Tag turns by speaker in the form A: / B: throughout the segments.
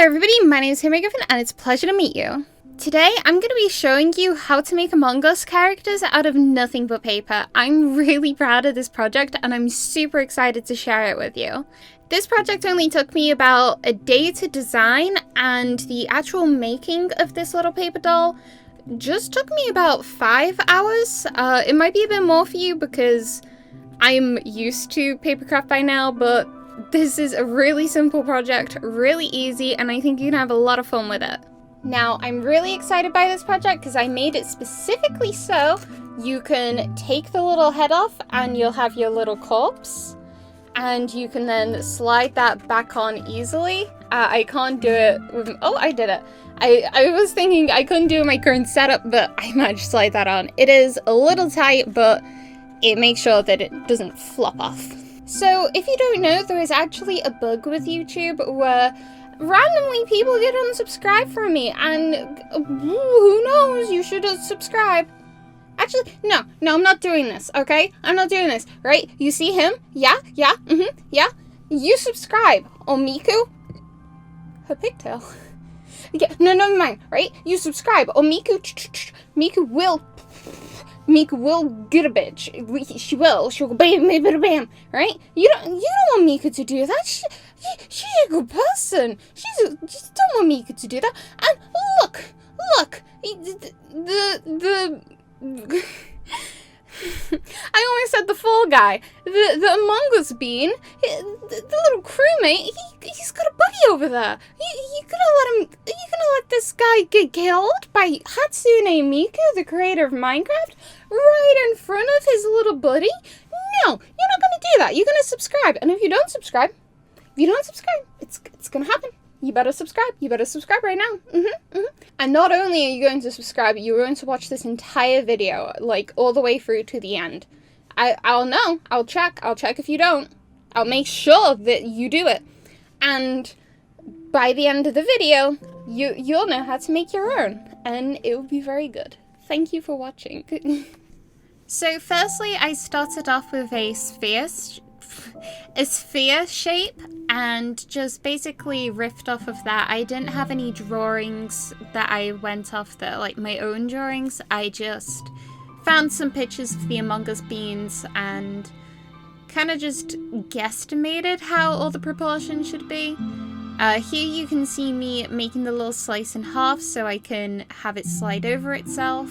A: Hello everybody, my name is Hammer Griffin and it's a pleasure to meet you. Today I'm going to be showing you how to make Among Us characters out of nothing but paper. I'm really proud of this project and I'm super excited to share it with you. This project only took me about a day to design, and the actual making of this little paper doll just took me about 5 hours. It might be a bit more for you because I'm used to papercraft by now, but this is a really simple project, really easy, and I think you can have a lot of fun with it. Now, I'm really excited by this project because I made it specifically so you can take the little head off and you'll have your little corpse, and you can then slide that back on easily. I can't do it with... Oh, I did it. I was thinking I couldn't do it in my current setup, but I managed to slide that on. It is a little tight, but it makes sure that it doesn't flop off. So, if you don't know, there is actually a bug with YouTube where randomly people get unsubscribed from me, and who knows, you should subscribe. Actually, no, I'm not doing this, okay? I'm not doing this, right? You see him? Yeah. You subscribe. Oh, Miku? Her pigtail. Yeah, no, never mind, right? You subscribe. Oh, Miku will get a bitch. She will. She'll go bam, bam, bam, bam. Right? You don't want Miku to do that. She's a good person. You don't want Miku to do that. And look. I almost said the Fall Guy. The Among Us bean. The little crewmate. He's got a buddy over there. You gonna let this guy get killed by Hatsune Miku, the creator of Minecraft, right in front of his little buddy? No, you're not gonna do that. You're gonna subscribe. And if you don't subscribe, it's gonna happen. You better subscribe. You better subscribe right now. And not only are you going to subscribe, you're going to watch this entire video, like all the way through to the end. I'll know. I'll check if you don't. I'll make sure that you do it. And by the end of the video, you'll know how to make your own, and it will be very good. Thank you for watching. So firstly, I started off with a sphere shape and just basically riffed off of that. I didn't have any drawings that I went off like my own drawings. I just found some pictures of the Among Us beans and kind of just guesstimated how all the proportions should be. Here you can see me making the little slice in half so I can have it slide over itself.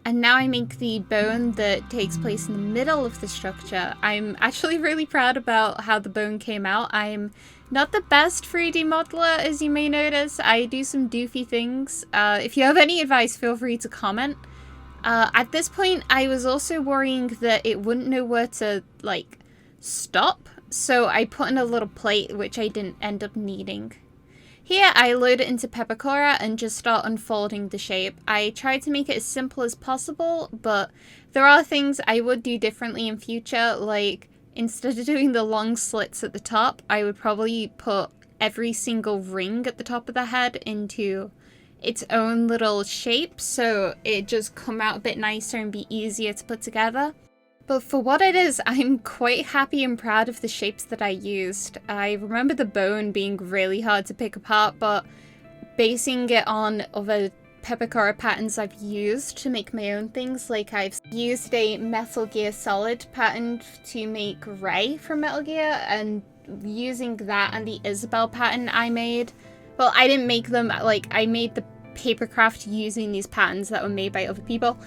A: And now I make the bone that takes place in the middle of the structure. I'm actually really proud about how the bone came out. I'm not the best 3D modeler, as you may notice. I do some doofy things. If you have any advice, feel free to comment. At this point, I was also worrying that it wouldn't know where to, like, stop. So I put in a little plate, which I didn't end up needing. Here, I load it into Peppercora and just start unfolding the shape. I tried to make it as simple as possible, but there are things I would do differently in future, like instead of doing the long slits at the top, I would probably put every single ring at the top of the head into its own little shape, so it just come out a bit nicer and be easier to put together. But for what it is, I'm quite happy and proud of the shapes that I used. I remember the bone being really hard to pick apart, but basing it on other Peppercora patterns I've used to make my own things, like I've used a Metal Gear Solid pattern to make Ray from Metal Gear, and using that and the Isabelle pattern I made. Well, I didn't make them, like, I made the papercraft using these patterns that were made by other people.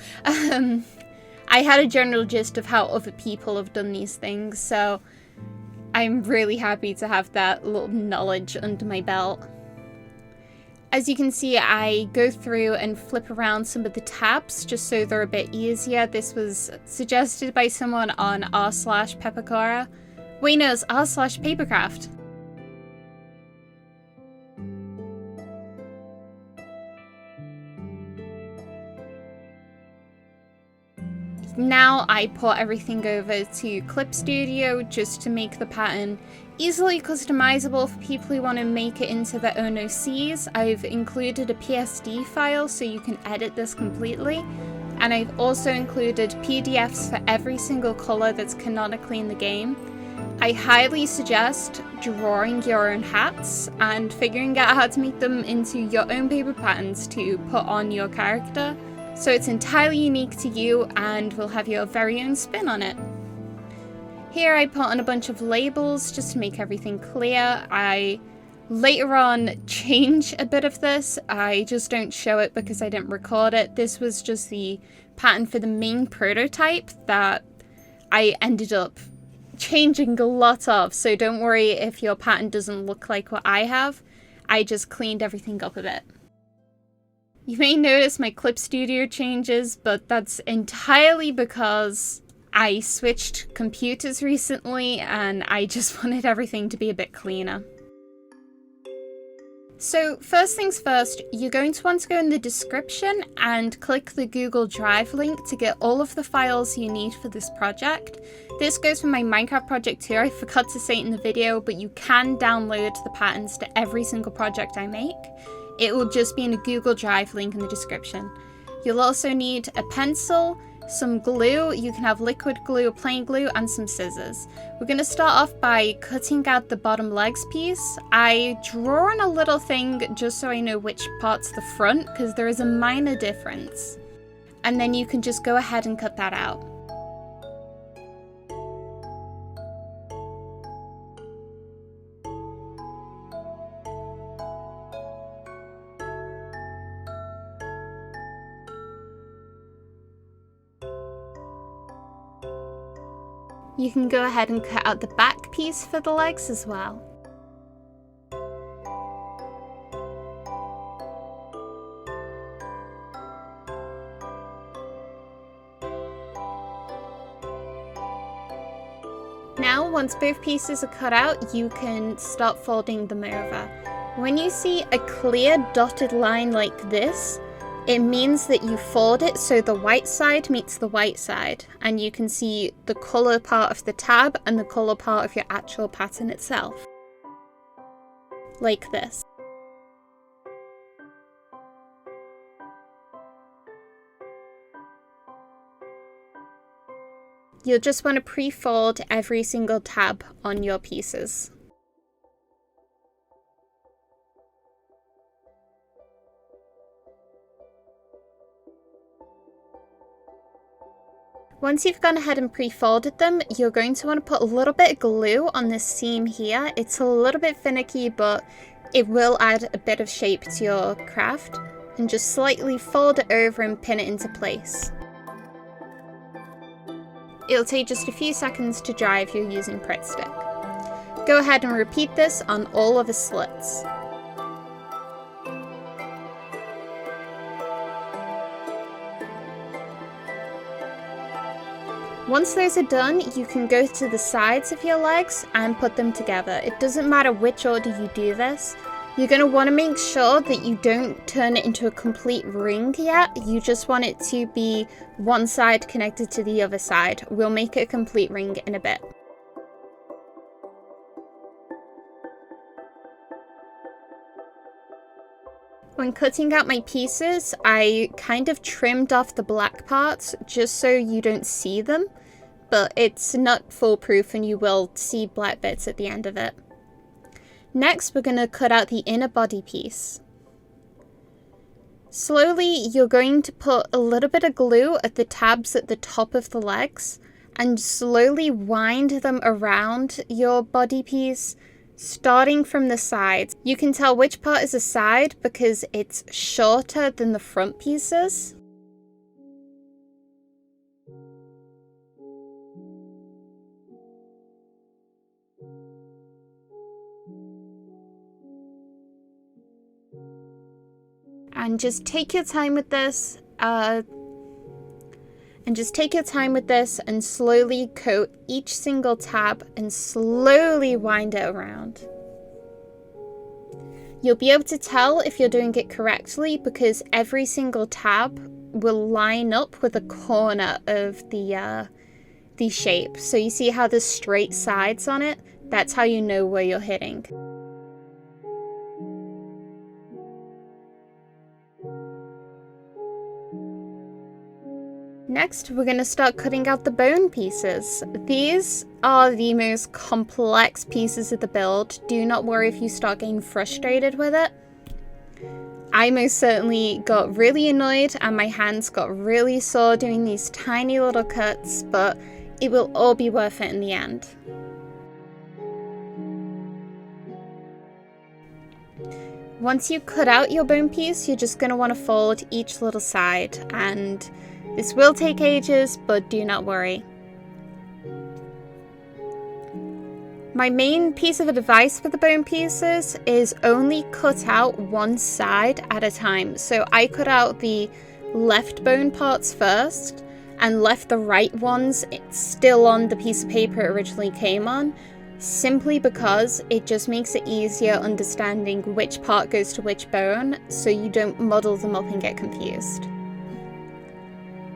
A: I had a general gist of how other people have done these things, so I'm really happy to have that little knowledge under my belt. As you can see, I go through and flip around some of the tabs just so they're a bit easier. This was suggested by someone on r/Peppercora. Wait, no, it's r/Papercraft. Now I put everything over to Clip Studio just to make the pattern easily customizable for people who want to make it into their own OCs. I've included a PSD file so you can edit this completely, and I've also included PDFs for every single color that's canonically in the game. I highly suggest drawing your own hats and figuring out how to make them into your own paper patterns to put on your character, so it's entirely unique to you and will have your very own spin on it. Here I put on a bunch of labels just to make everything clear. I later on change a bit of this. I just don't show it because I didn't record it. This was just the pattern for the main prototype that I ended up changing a lot of, so don't worry if your pattern doesn't look like what I have. I just cleaned everything up a bit. You may notice my Clip Studio changes, but that's entirely because I switched computers recently and I just wanted everything to be a bit cleaner. So first things first, you're going to want to go in the description and click the Google Drive link to get all of the files you need for this project. This goes for my Minecraft project too. I forgot to say it in the video, but you can download the patterns to every single project I make. It will just be in a Google Drive link in the description. You'll also need a pencil, some glue. You can have liquid glue, plain glue, and some scissors. We're going to start off by cutting out the bottom legs piece. I draw on a little thing just so I know which part's the front, because there is a minor difference. And then you can just go ahead and cut that out. You can go ahead and cut out the back piece for the legs as well. Now, once both pieces are cut out, you can start folding them over. When you see a clear dotted line like this, it means that you fold it so the white side meets the white side, and you can see the colour part of the tab and the colour part of your actual pattern itself. Like this. You'll just want to pre-fold every single tab on your pieces. Once you've gone ahead and pre-folded them, you're going to want to put a little bit of glue on this seam here. It's a little bit finicky, but it will add a bit of shape to your craft. And just slightly fold it over and pin it into place. It'll take just a few seconds to dry if you're using Pritt Stick. Go ahead and repeat this on all of the slits. Once those are done, you can go to the sides of your legs and put them together. It doesn't matter which order you do this. You're going to want to make sure that you don't turn it into a complete ring yet. You just want it to be one side connected to the other side. We'll make it a complete ring in a bit. When cutting out my pieces, I kind of trimmed off the black parts just so you don't see them, but it's not foolproof and you will see black bits at the end of it. Next, we're going to cut out the inner body piece. Slowly, you're going to put a little bit of glue at the tabs at the top of the legs and slowly wind them around your body piece, starting from the sides. You can tell which part is a side because it's shorter than the front pieces. And just take your time with this. And slowly coat each single tab and slowly wind it around. You'll be able to tell if you're doing it correctly because every single tab will line up with a corner of the shape. So you see how there's straight sides on it? That's how you know where you're hitting. Next, we're going to start cutting out the bone pieces. These are the most complex pieces of the build. Do not worry if you start getting frustrated with it. I most certainly got really annoyed and my hands got really sore doing these tiny little cuts, but it will all be worth it in the end. Once you cut out your bone piece, you're just going to want to fold each little side, and this will take ages, but do not worry. My main piece of advice for the bone pieces is only cut out one side at a time. So I cut out the left bone parts first and left the right ones still on the piece of paper it originally came on, simply because it just makes it easier understanding which part goes to which bone, so you don't muddle them up and get confused.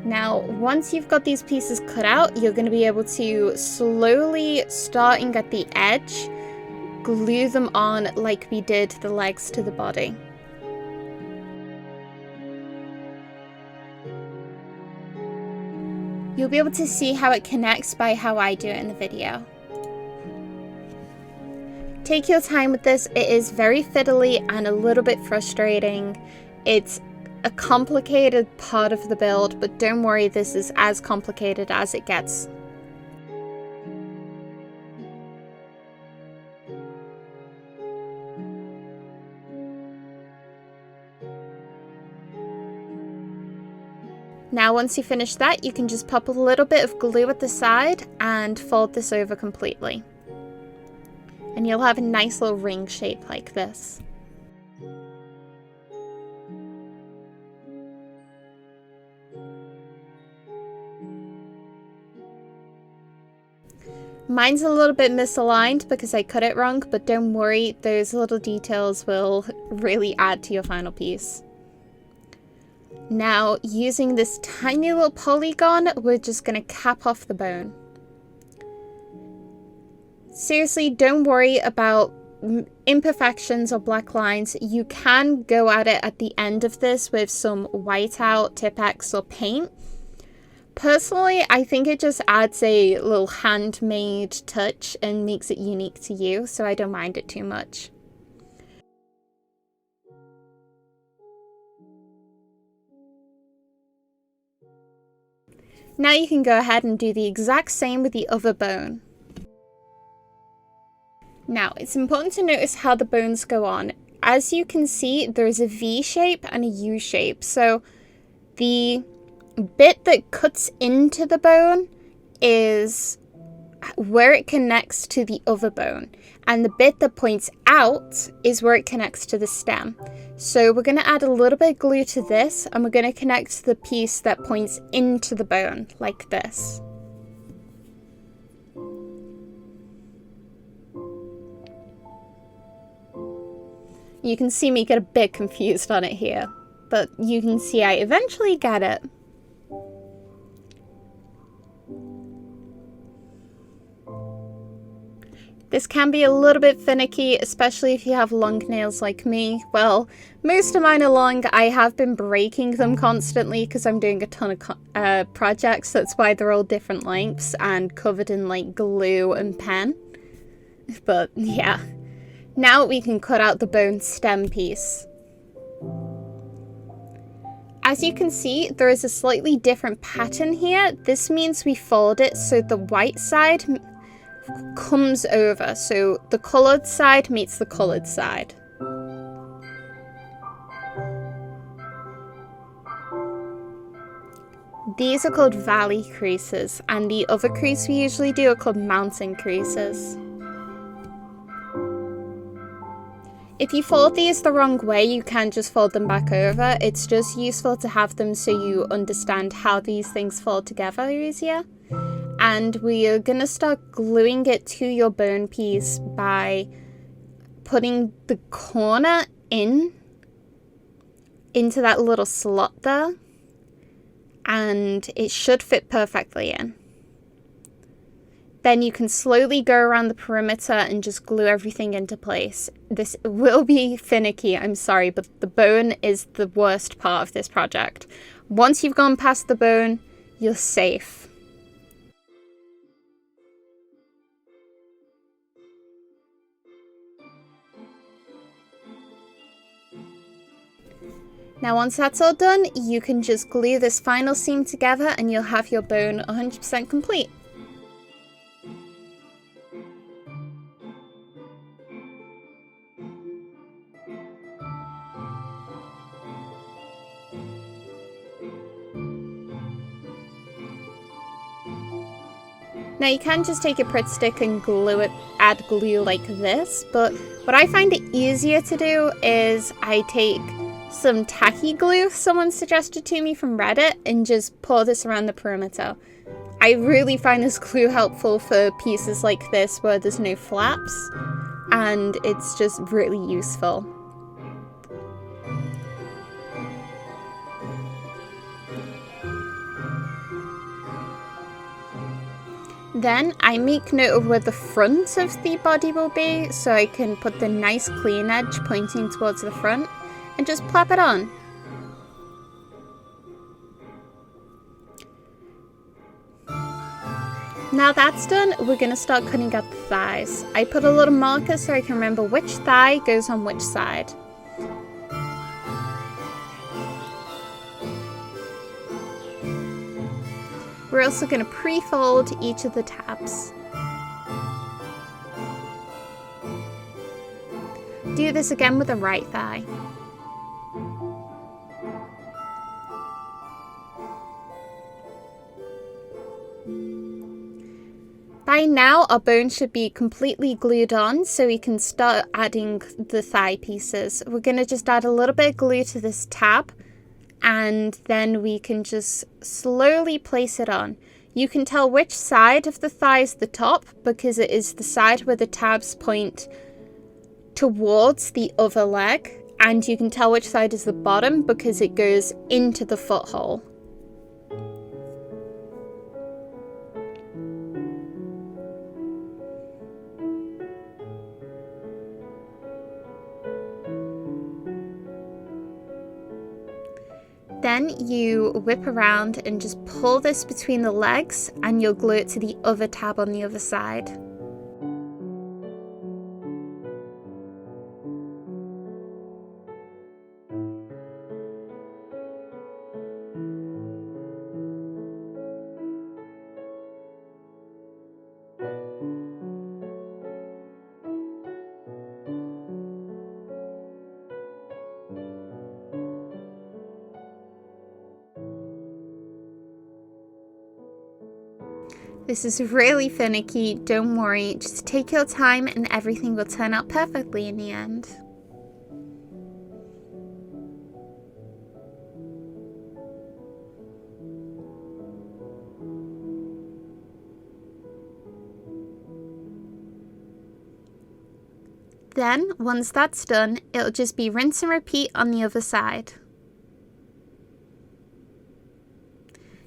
A: Now, once you've got these pieces cut out, you're going to be able to slowly, starting at the edge, glue them on like we did the legs to the body. You'll be able to see how it connects by how I do it in the video. Take your time with this. It is very fiddly and a little bit frustrating. It's a complicated part of the build, but don't worry, this is as complicated as it gets. Now once you finish that, you can just pop a little bit of glue at the side and fold this over completely. And you'll have a nice little ring shape like this. Mine's a little bit misaligned because I cut it wrong, but don't worry, those little details will really add to your final piece. Now, using this tiny little polygon, we're just going to cap off the bone. Seriously, don't worry about imperfections or black lines. You can go at it at the end of this with some whiteout, Tipp-Ex, or paint. Personally, I think it just adds a little handmade touch and makes it unique to you, so I don't mind it too much. Now you can go ahead and do the exact same with the other bone. Now, it's important to notice how the bones go on. As you can see, there's a V shape and a U shape, so the bit that cuts into the bone is where it connects to the other bone, and the bit that points out is where it connects to the stem. So we're going to add a little bit of glue to this, and we're going to connect the piece that points into the bone like this. You can see me get a bit confused on it here, but you can see I eventually get it. This can be a little bit finicky, especially if you have long nails like me. Well, most of mine are long. I have been breaking them constantly because I'm doing a ton of projects. That's why they're all different lengths and covered in like glue and pen. But yeah. Now we can cut out the bone stem piece. As you can see, there is a slightly different pattern here. This means we fold it so the white side comes over, so the coloured side meets the coloured side. These are called valley creases, and the other crease we usually do are called mountain creases. If you fold these the wrong way, you can just fold them back over. It's just useful to have them so you understand how these things fold together easier. And we are going to start gluing it to your bone piece by putting the corner into that little slot there. And it should fit perfectly in. Then you can slowly go around the perimeter and just glue everything into place. This will be finicky, I'm sorry, but the bone is the worst part of this project. Once you've gone past the bone, you're safe. Now once that's all done, you can just glue this final seam together and you'll have your bone 100% complete. Now you can just take a Pritt stick and glue it, add glue like this, but what I find it easier to do is I take some tacky glue someone suggested to me from Reddit and just pour this around the perimeter. I really find this glue helpful for pieces like this where there's no flaps, and it's just really useful. Then I make note of where the front of the body will be, so I can put the nice clean edge pointing towards the front and just plop it on. Now that's done, we're going to start cutting out the thighs. I put a little marker so I can remember which thigh goes on which side. We're also going to pre-fold each of the tabs. Do this again with the right thigh. By now, our bone should be completely glued on, so we can start adding the thigh pieces. We're going to just add a little bit of glue to this tab, and then we can just slowly place it on. You can tell which side of the thigh is the top because it is the side where the tabs point towards the other leg, and you can tell which side is the bottom because it goes into the foothole. Then you whip around and just pull this between the legs and you'll glue it to the other tab on the other side. This is really finicky, don't worry, just take your time and everything will turn out perfectly in the end. Then, once that's done, it'll just be rinse and repeat on the other side.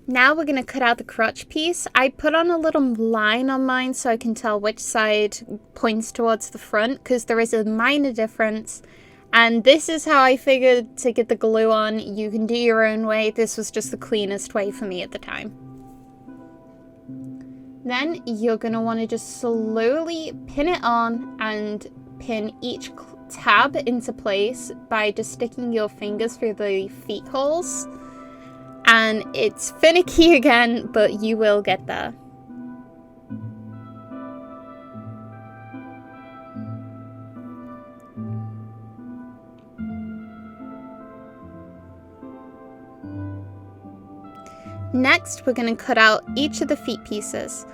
A: Now we're going to cut out the crotch piece. I put on a little line on mine so I can tell which side points towards the front because there is a minor difference. And this is how I figured to get the glue on. You can do your own way. This was just the cleanest way for me at the time. Then you're going to want to just slowly pin it on and pin each tab into place by just sticking your fingers through the feet holes. And it's finicky again, but you will get there. Next, we're going to cut out each of the feet pieces.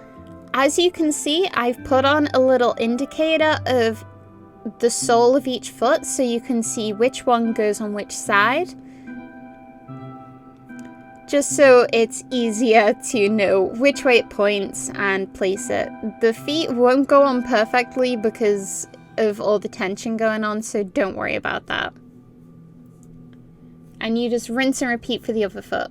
A: As you can see, I've put on a little indicator of the sole of each foot so you can see which one goes on which side. Just so it's easier to know which way it points and place it. The feet won't go on perfectly because of all the tension going on, so don't worry about that. And you just rinse and repeat for the other foot.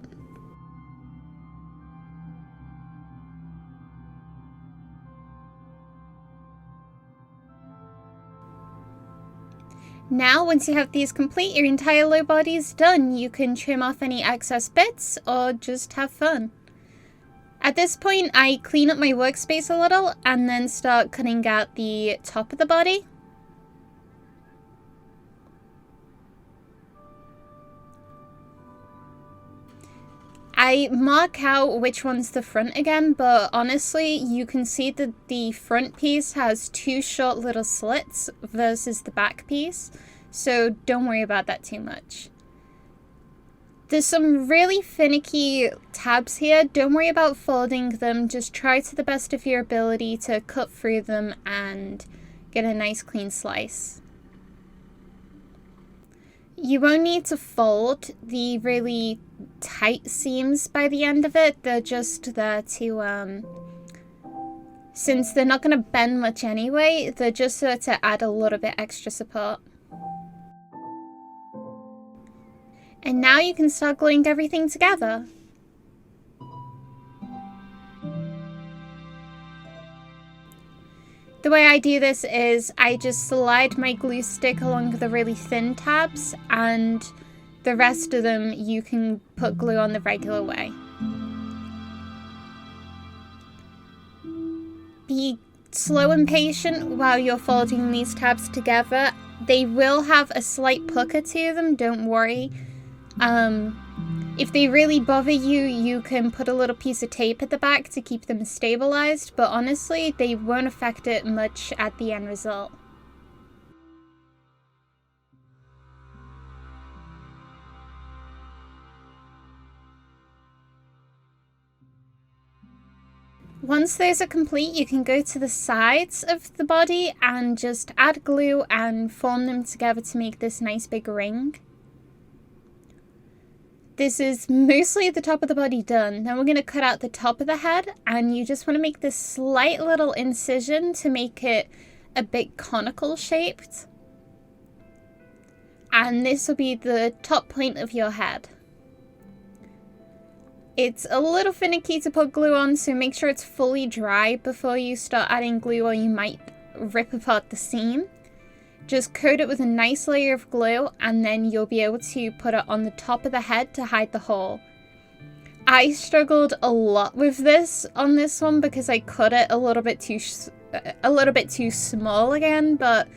A: Now, once you have these complete, your entire low body is done. You can trim off any excess bits or just have fun. At this point, I clean up my workspace a little and then start cutting out the top of the body. I mark out which one's the front again, but honestly, you can see that the front piece has 2 short little slits versus the back piece, so don't worry about that too much. There's some really finicky tabs here. Don't worry about folding them. Just try to the best of your ability to cut through them and get a nice clean slice. You won't need to fold the really tight seams by the end of it. They're just there to, since they're not going to bend much anyway, they're just there to add a little bit extra support. And now you can start gluing everything together. The way I do this is I just slide my glue stick along the really thin tabs, and the rest of them you can put glue on the regular way. Be slow and patient while you're folding these tabs together. They will have a slight pucker to them, don't worry. If they really bother you, you can put a little piece of tape at the back to keep them stabilized, but honestly, they won't affect it much at the end result. Once those are complete, you can go to the sides of the body and just add glue and form them together to make this nice big ring. This is mostly the top of the body done. Then we're going to cut out the top of the head, and you just want to make this slight little incision to make it a bit conical shaped. And this will be the top point of your head. It's a little finicky to put glue on, so make sure it's fully dry before you start adding glue, or you might rip apart the seam. Just coat it with a nice layer of glue, and then you'll be able to put it on the top of the head to hide the hole. I struggled a lot with this on this one because I cut it a little bit too small again, but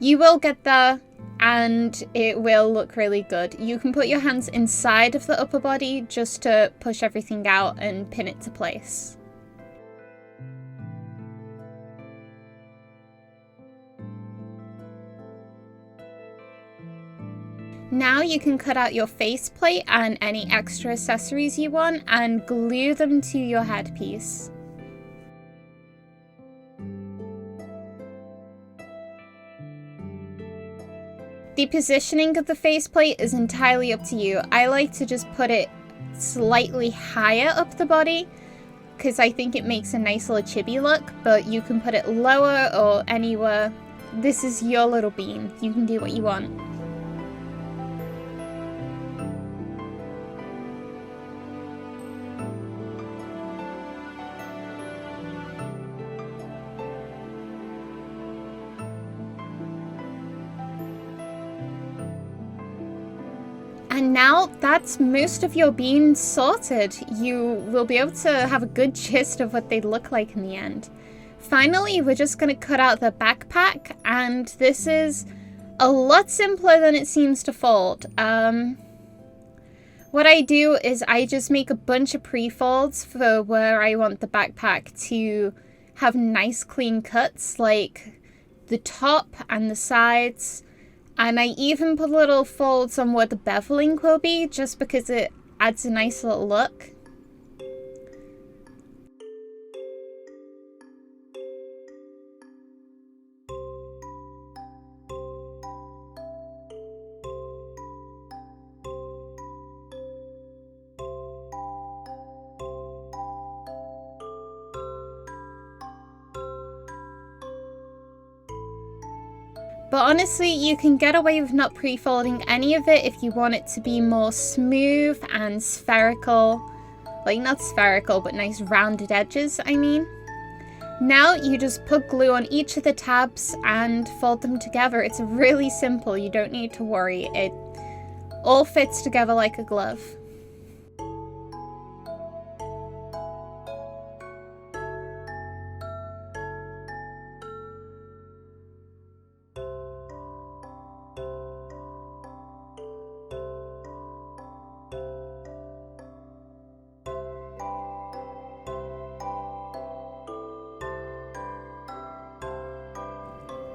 A: you will get there and it will look really good. You can put your hands inside of the upper body just to push everything out and pin it to place. Now you can cut out your faceplate and any extra accessories you want and glue them to your headpiece. The positioning of the faceplate is entirely up to you. I like to just put it slightly higher up the body because I think it makes a nice little chibi look, but you can put it lower or anywhere. This is your little bean. You can do what you want. And now that's most of your beans sorted. You will be able to have a good gist of what they look like in the end. Finally, we're just going to cut out the backpack, and this is a lot simpler than it seems to fold. What I do is I just make a bunch of pre-folds for where I want the backpack to have nice clean cuts, like the top and the sides. And I even put little folds on where the beveling will be, just because it adds a nice little look. But honestly, you can get away with not pre-folding any of it if you want it to be more smooth and spherical. Like, not spherical, but nice rounded edges, I mean. Now you just put glue on each of the tabs and fold them together. It's really simple, you don't need to worry. It all fits together like a glove.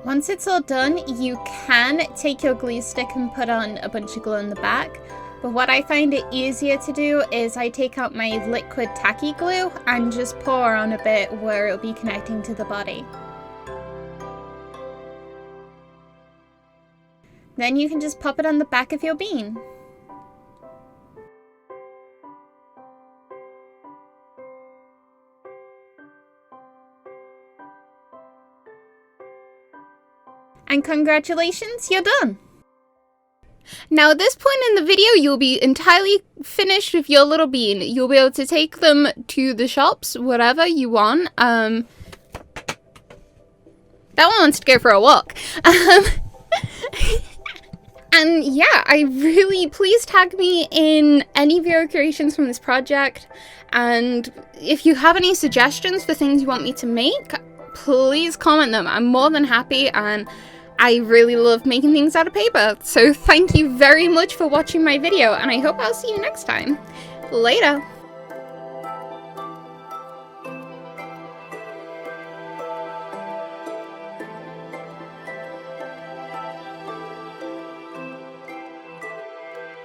A: Once it's all done, you can take your glue stick and put on a bunch of glue on the back. But what I find it easier to do is I take out my liquid tacky glue and just pour on a bit where it'll be connecting to the body. Then you can just pop it on the back of your bean. And congratulations, you're done! Now at this point in the video, you'll be entirely finished with your little bean. You'll be able to take them to the shops, whatever you want. That one wants to go for a walk. And yeah, please tag me in any of your creations from this project. And if you have any suggestions for things you want me to make, please comment them. I'm more than happy, and I really love making things out of paper. So thank you very much for watching my video, and I hope I'll see you next time. Later!